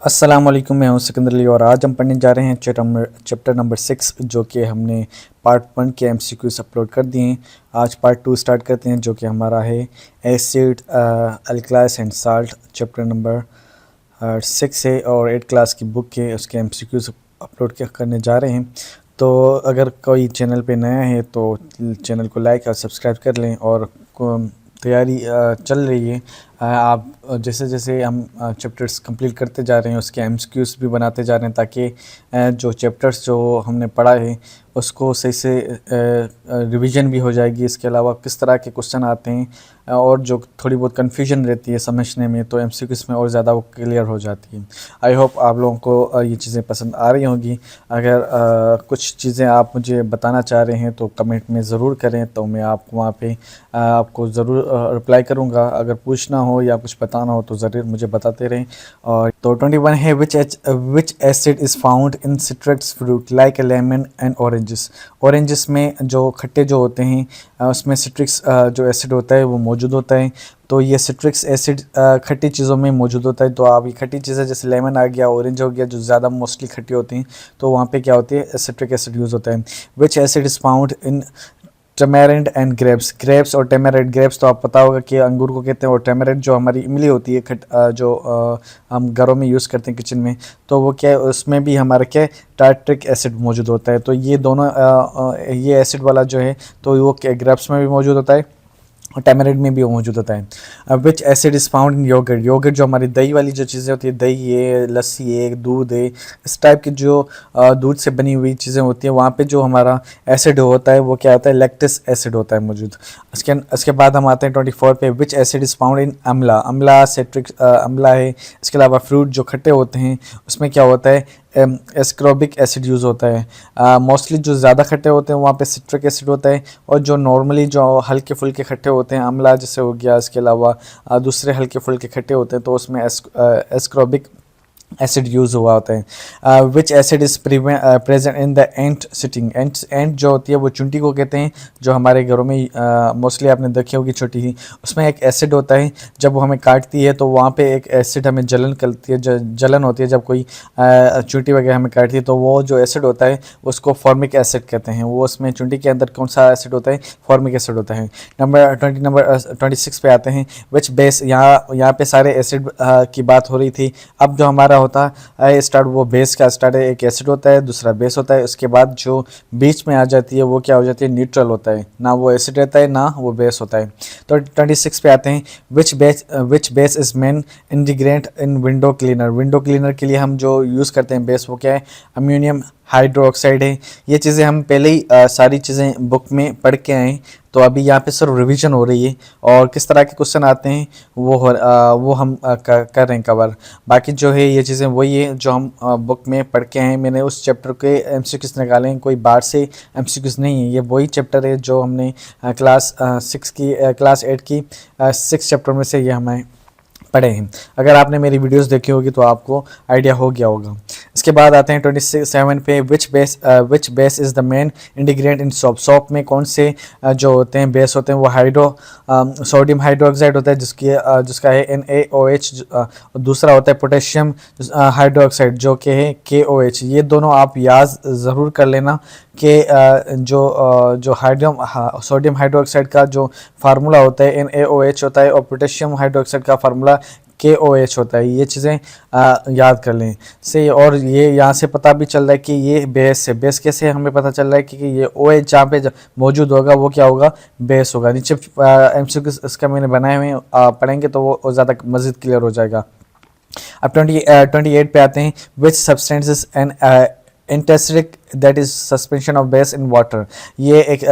अस्सलाम वालेकुम, मैं हूं सिकंदर अली और आज हम पढ़ने जा रहे हैं चैप्टर नंबर 6 जो कि हमने पार्ट 1 के एमसीक्यूज अपलोड कर दिए हैं। आज पार्ट 2 स्टार्ट करते हैं जो कि हमारा है acid, alkalis and salt. Chapter number 6 है और 8 क्लास की बुक के उसके एमसीक्यूज अपलोड करने जा रहे हैं। तो अगर कोई चैनल पे नया है तो चैनल को लाइक और सब्सक्राइब कर लें और तैयारी चल रही है। आप जैसे जैसे हम चैप्टर्स कंप्लीट करते जा रहे हैं उसके एमसीक्यूज भी बनाते जा रहे हैं ताकि जो चैप्टर्स जो हमने पढ़ा है उसको सही से रिवीजन भी हो जाएगी। इसके अलावा किस तरह के क्वेश्चन आते हैं और जो थोड़ी बहुत कन्फ्यूजन रहती है समझने में तो एमसीक्यूज में और ज़्यादा वो क्लियर हो जाती है। आई होप आप लोगों को ये चीज़ें पसंद आ रही होंगी। अगर कुछ चीज़ें आप मुझे बताना चाह रहे हैं तो कमेंट में ज़रूर करें, तो मैं आपको वहाँ पे आपको ज़रूर रिप्लाई करूँगा। अगर पूछना हो या कुछ बताना हो तो ज़रूर मुझे बताते रहें। और तो 21 है which acid is found in citrus fruit like lemon and oranges. Oranges में जो खट्टे जो होते हैं उसमें सिट्रिक्स जो एसिड होता है वो मौजूद होता है। तो ये सिट्रिक्स एसिड खट्टी चीज़ों में मौजूद होता है। तो आप ये खट्टी चीज़ें जैसे लेमन आ गया, ऑरेंज हो गया, जो ज़्यादा मोस्टली खट्टी होती हैं तो वहाँ पे क्या होती है, सिट्रिक एसिड यूज़ होता है। Which acid is found in tamarind and grapes और टेमेरेंट ग्रेप्स तो आप पता होगा कि अंगूर को कहते हैं, और टेमेरेंट जो हमारी इमली होती है जो हम घरों में यूज़ करते हैं किचन में, तो वो क्या है उसमें भी हमारा क्या है टार्ट्रिक एसिड मौजूद होता है। तो ये दोनों ये एसिड वाला जो है तो वो ग्रेप्स में भी मौजूद होता है और टैमरिंड में भी वो मौजूद होता है। Which acid is found in yoghurt. Yoghurt जो हमारी दही वाली जो चीज़ें होती है, दही है, लस्सी है, दूध है, इस टाइप की जो दूध से बनी हुई चीज़ें होती हैं वहाँ पे जो हमारा एसिड होता है वो क्या होता है, लैक्टिस एसिड होता है मौजूद। इसके बाद हम आते हैं 24 पे। Which acid is found in amla. Amla citric अम्ला है। इसके अलावा फ्रूट जो खट्टे होते हैं उसमें क्या होता है, एस्कॉर्बिक एसिड यूज़ होता है। मोस्टली जो ज़्यादा खट्टे होते हैं वहाँ पे सिट्रिक एसिड होता है, और जो नॉर्मली जो हल्के फुल्के खट्टे होते हैं अम्ला जैसे हो गया, इसके अलावा दूसरे हल्के फुल्के खट्टे होते हैं तो उसमें एस्कॉर्बिक एसिड यूज़ हुआ होता है। Which acid is present in the ant sting. Ant जो होती है वो चुंटी को कहते हैं, जो हमारे घरों में मोस्टली आपने देखी होगी छोटी ही, उसमें एक एसिड होता है। जब वो हमें काटती है तो वहाँ पे एक एसिड हमें जलन करती है, जलन होती है जब कोई चुंटी वगैरह हमें काटती है, तो वो जो एसिड होता है उसको फॉर्मिक एसिड कहते हैं। वो उसमें चुंटी के अंदर कौन सा एसिड होता है, फॉर्मिक एसिड होता है। नंबर 26 पे आते हैं। विच बेस, यहाँ पे सारे एसिड की बात हो रही थी। अब जो हमारा होता है स्टार्ट, वो बेस का स्टार्ट है, एक एसिड होता है दूसरा बेस होता है, उसके बाद जो बीच में आ जाती है वो क्या हो जाती है, न्यूट्रल होता है, ना वो एसिड रहता है ना वो बेस होता है। तो 26 पे आते हैं। Which base is main ingredient in window cleaner. Window cleaner के लिए हम जो यूज़ करते हैं बेस वो क्या है, अम्मोनियम हाइड्रोक्साइड है। ये चीज़ें हम पहले ही सारी चीज़ें बुक में पढ़ के आए, तो अभी यहाँ पे सिर्फ रिवीजन हो रही है और किस तरह के क्वेश्चन आते हैं वो हम कर रहे हैं कवर। बाकी जो है ये चीज़ें वही है जो हम बुक में पढ़ के आए। मैंने उस चैप्टर के एमसीक्यूज निकाले हैं, कोई बाहर से एमसीक्यूज नहीं है। ये वही चैप्टर है जो हमने क्लास 8 की 6 चैप्टर में से ये हमें पढ़े हैं। अगर आपने मेरी वीडियोस देखी होगी तो आपको आइडिया हो गया होगा। इसके बाद आते हैं 27 पे। Which base is the main ingredient in soap. Soap में कौन से जो होते हैं बेस होते हैं, वो सोडियम हाइड्रोक्साइड होता है जिसका है NaOH। दूसरा होता है पोटेशियम हाइड्रोक्साइड जो कि है KOH। ये दोनों आप याद ज़रूर कर लेना कि जो सोडियम हाइड्रोक्साइड का जो फार्मूला होता है NaOH होता है, और पोटेशियम हाइड्रोक्साइड का फार्मूला KOH होता है। ये चीज़ें याद कर लें से। और ये यहाँ से पता भी चल रहा है कि ये बेस है। बेस कैसे हमें पता चल रहा है कि ये OH जहाँ पे मौजूद होगा वो क्या होगा, बेस होगा। नीचे MCQ इसका मैंने बनाए हुए पढ़ेंगे तो वो ज़्यादा मज़ीद क्लियर हो जाएगा। अब 28 पे आते हैं। Which substances and antacidic that is suspension of base in water. ये एक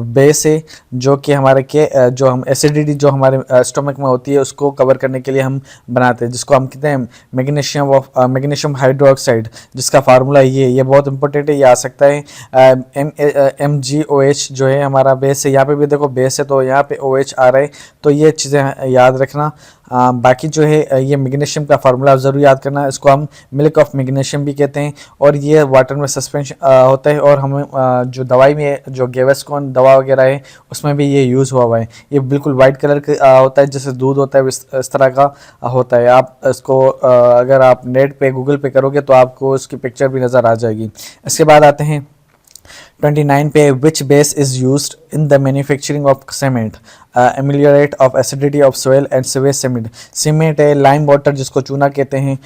बेस है जो कि हमारे जो हम एसिडिटी जो हमारे स्टमक में होती है उसको कवर करने के लिए हम बनाते हैं, जिसको हम कहते हैं मैग्नीशियम हाइड्रोक्साइड, जिसका फार्मूला ये बहुत इंपॉर्टेंट है, ये आ सकता है MgOH जो है हमारा बेस है। यहाँ पे भी देखो बेस है तो यहाँ पे OH आ रहा है, तो ये चीज़ें याद रखना। बाकी जो है ये मैग्नीशियम का फार्मूला ज़रूर याद करना। इसको हम मिल्क ऑफ मैग्नीशियम भी कहते हैं, और ये वाटर वाटर में सस्पेंशन होता है, और हमें जो दवाई में जो गेवस्कॉन दवा वगैरह है उसमें भी ये यूज़ हुआ है। ये बिल्कुल वाइट कलर का होता है, जैसे दूध होता है इस तरह का होता है। आप इसको अगर आप नेट पे गूगल पे करोगे तो आपको उसकी पिक्चर भी नज़र आ जाएगी। इसके बाद आते हैं 29 पे, which base is used in the manufacturing of cement, ameliorate of acidity of soil and sewage cement. Cement है, लाइम वाटर जिसको चूना कहते हैं,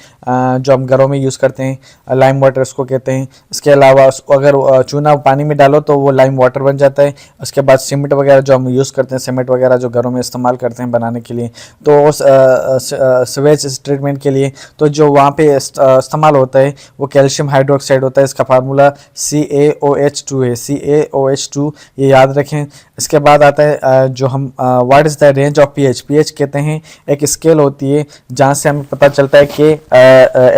जो हम घरों में यूज़ करते हैं, लाइम वाटर उसको कहते हैं। इसके अलावा अगर चूना पानी में डालो तो वो लाइम वाटर बन जाता है। उसके बाद सीमेंट वगैरह जो हम यूज़ करते हैं, सीमेंट वगैरह जो घरों में इस्तेमाल करते हैं बनाने के लिए, तो उस सीवेज ट्रीटमेंट के लिए तो जो वहाँ पे इस्तेमाल होता है वो कैल्शियम हाइड्रोक्साइड होता है। इसका फार्मूला CaOH2 है, CaOH2, ये याद रखें। इसके बाद आता है जो हम what is the range of pH. PH कहते हैं एक स्केल होती है जहाँ से हमें पता चलता है कि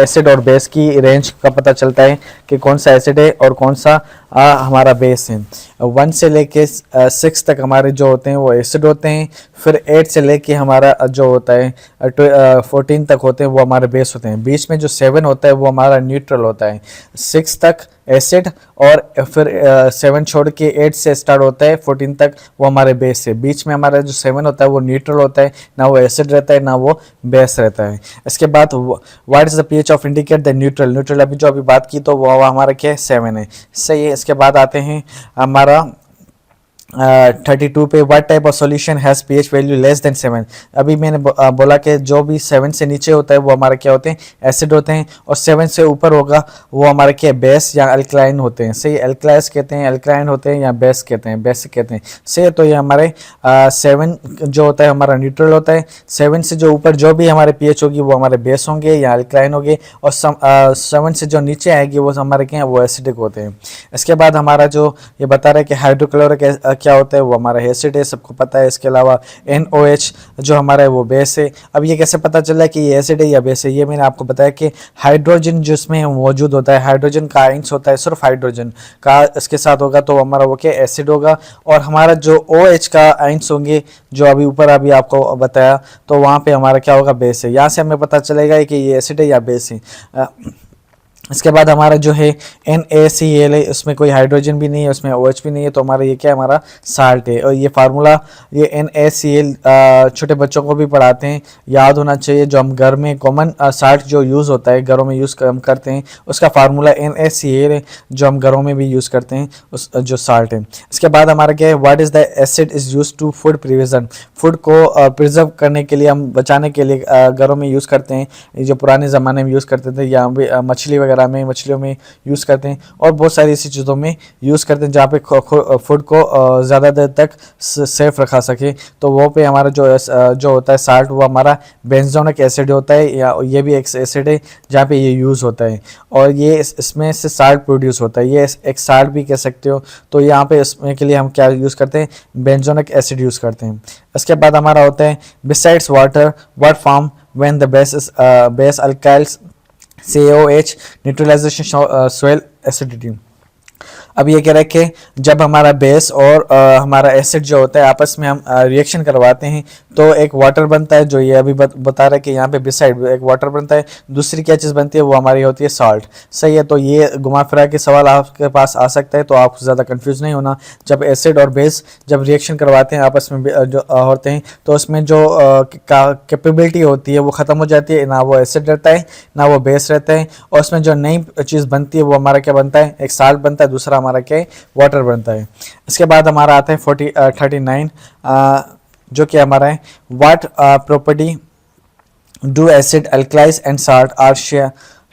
एसिड और बेस की रेंज का पता चलता है कि कौन सा एसिड है और कौन सा हमारा बेस है। 1 से लेके 6 तक हमारे जो होते हैं वो एसिड होते हैं, फिर 8 से लेके हमारा जो होता है 14 तक होते हैं वो हमारे बेस होते हैं। बीच में जो 7 होता है वो हमारा न्यूट्रल होता है। 6 तक एसिड, और फिर 7 छोड़ के 8 से स्टार्ट होता है 14 तक वो हमारे बेस है। बीच में हमारा जो 7 होता है वो न्यूट्रल होता है, ना वो एसिड रहता है ना वो बेस रहता है। इसके बाद what is the pH of indicate the neutral. Neutral अभी जो अभी बात की तो वो हमारा क्या है, 7 है, सही है। इसके बाद आते हैं हमारा 32 पे, what type of solution has pH value less than 7। अभी मैंने बोला कि जो भी 7 से नीचे होता है वो हमारा क्या होते हैं, एसिड होते हैं, और 7 से ऊपर होगा वो हमारे क्या, बेस या अल्कलाइन होते हैं। सही, अल्कलाइस कहते हैं, अल्कलाइन होते हैं, या बेस कहते हैं, बेसिक कहते हैं। सही, तो ये हमारे 7 जो होता है हमारा न्यूट्रल होता है। 7 से जो ऊपर जो भी हमारे पीएच होगी वो हमारे बेस होंगे या अल्कलाइन होंगे, और 7 से जो नीचे आएगी वो हमारे क्या हैं, वो एसिडिक होते हैं। इसके बाद हमारा जो ये बता रहा है कि हाइड्रोक्लोरिक क्या होता है, वो हमारा एसिड है, सबको पता है। इसके अलावा NOH जो हमारा है वो बेस है। अब ये कैसे पता चला कि ये एसिड है या बेस है, ये मैंने आपको बताया कि हाइड्रोजन जिसमें मौजूद होता है, हाइड्रोजन का आइंस होता है, सिर्फ हाइड्रोजन का इसके साथ होगा तो हमारा वो क्या, एसिड होगा। और हमारा जो OH का आइंस होंगे जो अभी ऊपर अभी आपको बताया, तो वहाँ पे हमारा क्या होगा, बेस है। यहाँ से हमें पता चलेगा कि ये एसिड है या बेस है। इसके बाद हमारा जो है NaCl है, उसमें कोई हाइड्रोजन भी नहीं है, उसमें OH भी नहीं है, तो हमारा ये क्या है, हमारा साल्ट है। और ये फार्मूला ये NaCl छोटे बच्चों को भी पढ़ाते हैं, याद होना चाहिए। जो हम घर में कॉमन साल्ट जो यूज़ होता है, घरों में यूज़ हम करते हैं, उसका फार्मूला NaCl है, जो हम घरों में भी यूज़ करते हैं, उस जो साल्ट है। इसके बाद हमारा क्या है, what is the acid is use to food preservation. Food को प्रिजर्व करने के लिए, हम बचाने के लिए घरों में यूज़ करते हैं। ये जो पुराने ज़माने में यूज़ करते थे, या मछली वगैरह में, मछलियों में यूज़ करते हैं, और बहुत सारी ऐसी चीज़ों में यूज़ करते हैं जहाँ पे फूड को ज़्यादा देर तक सेफ रखा सके। तो वो पे हमारा जो होता है साल्ट, वो हमारा बेंजोनिक एसिड होता है, या ये भी एक एसिड है जहाँ पे ये यूज़ होता है, और ये इसमें से साल्ट प्रोड्यूस होता है। ये एक साल्ट भी कह सकते हो। तो यहाँ पे इसमें के लिए हम क्या यूज़ करते हैं, बेंजोनिक एसिड यूज़ करते हैं। इसके बाद हमारा होता है besides water what form when the base alkalis CaOH neutralization soil acidity. अब ये कह रहा है कि जब हमारा बेस और हमारा एसिड जो होता है आपस में हम रिएक्शन करवाते हैं तो एक वाटर बनता है, जो ये अभी बता रहा है कि यहाँ पे बिसाइड एक वाटर बनता है। दूसरी क्या चीज़ बनती है, वो हमारी होती है सॉल्ट। सही है, तो ये घुमा फिरा के सवाल आपके पास आ सकता है, तो आपको ज़्यादा कंफ्यूज नहीं होना। जब एसिड और बेस जब रिएक्शन करवाते हैं आपस में जो होते हैं, तो उसमें जो कैपेबिलिटी होती है वो ख़त्म हो जाती है, ना वो एसिड रहता है ना वो बेस रहता है, और उसमें जो नई चीज़ बनती है वो हमारा क्या बनता है, एक साल्ट बनता है, दूसरा हमारा क्या है, वाटर बनता है। इसके बाद हमारा आता है 39 जो कि हमारा है what property do acid alkalis and salt are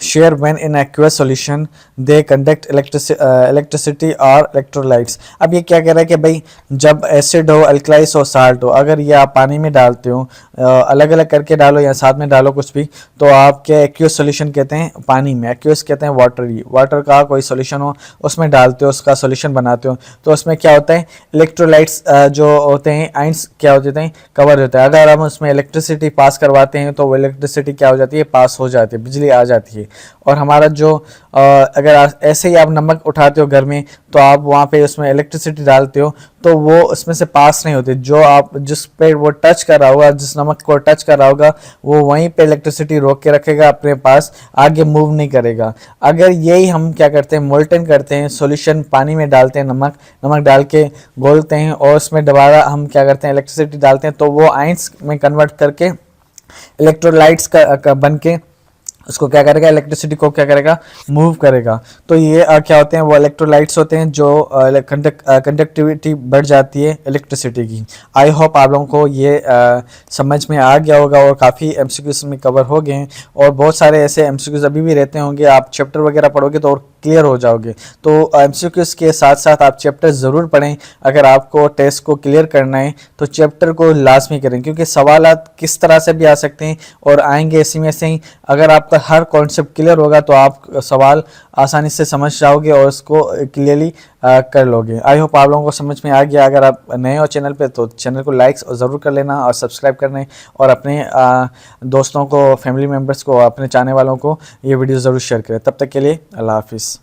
share when in aqueous solution they conduct electricity और इलेक्ट्रोलाइट्स। अब ये क्या कह रहा है कि भाई जब एसिड हो, अल्कलाइज हो, साल्ट हो, अगर ये आप पानी में डालते हो, अलग अलग करके डालो या साथ में डालो कुछ भी, तो आप क्या एक्वस सॉल्यूशन कहते हैं पानी में, एक्वस कहते हैं वाटर। वाटर का कोई सॉल्यूशन हो उसमें डालते हो, उसका सॉल्यूशन बनाते हो, तो उसमें क्या होता है, इलेक्ट्रोलाइट्स जो होते हैं, आइंस क्या होते हैं, कवर होते हैं। अगर हम उसमें इलेक्ट्रिसिटी पास करवाते हैं तो वो इलेक्ट्रिसिटी क्या हो जाती है, पास हो जाती है, बिजली आ जाती है। और हमारा जो अगर ऐसे ही आप नमक उठाते हो घर में तो आप वहाँ पे उसमें इलेक्ट्रिसिटी डालते हो तो वो उसमें से पास नहीं होती। जो आप जिस पे वो टच कर रहा होगा, जिस नमक को टच कर रहा होगा, वो वहीं पे इलेक्ट्रिसिटी रोक के रखेगा अपने पास, आगे मूव नहीं करेगा। अगर यही हम क्या करते हैं, मोल्टन करते हैं, सॉल्यूशन पानी में डालते हैं, नमक डाल के घोलते हैं और उसमें दोबारा हम क्या करते हैं, इलेक्ट्रिसिटी डालते हैं, तो वो आयंस में कन्वर्ट करके इलेक्ट्रोलाइट्स का बन के उसको क्या करेगा, इलेक्ट्रिसिटी को क्या करेगा, मूव करेगा। तो ये क्या होते हैं, वो इलेक्ट्रोलाइट्स होते हैं जो कंडक्टिविटी बढ़ जाती है इलेक्ट्रिसिटी की। आई होप आप लोगों को ये समझ में आ गया होगा और काफ़ी एमसीक्यूज में कवर हो गए हैं और बहुत सारे ऐसे एमसीक्यूज अभी भी रहते होंगे। आप चैप्टर वगैरह पढ़ोगे तो और क्लियर हो जाओगे। तो एमसीक्यूज के साथ साथ आप चैप्टर ज़रूर पढ़ें। अगर आपको टेस्ट को क्लियर करना है तो चैप्टर को लाजमी करें, क्योंकि सवालात किस तरह से भी आ सकते हैं और आएंगे इसी में से ही। अगर आपका हर कॉन्सेप्ट क्लियर होगा तो आप सवाल आसानी से समझ जाओगे और उसको क्लियरली कर लोगे। आई होप आप लोगों को समझ में आ गया। अगर आप नए हो चैनल पे तो चैनल को लाइक ज़रूर कर लेना और सब्सक्राइब करना और अपने दोस्तों को, फैमिली मेम्बर्स को, अपने चाहने वालों को ये वीडियो ज़रूर शेयर करें। तब तक के लिए अल्लाह हाफिज़।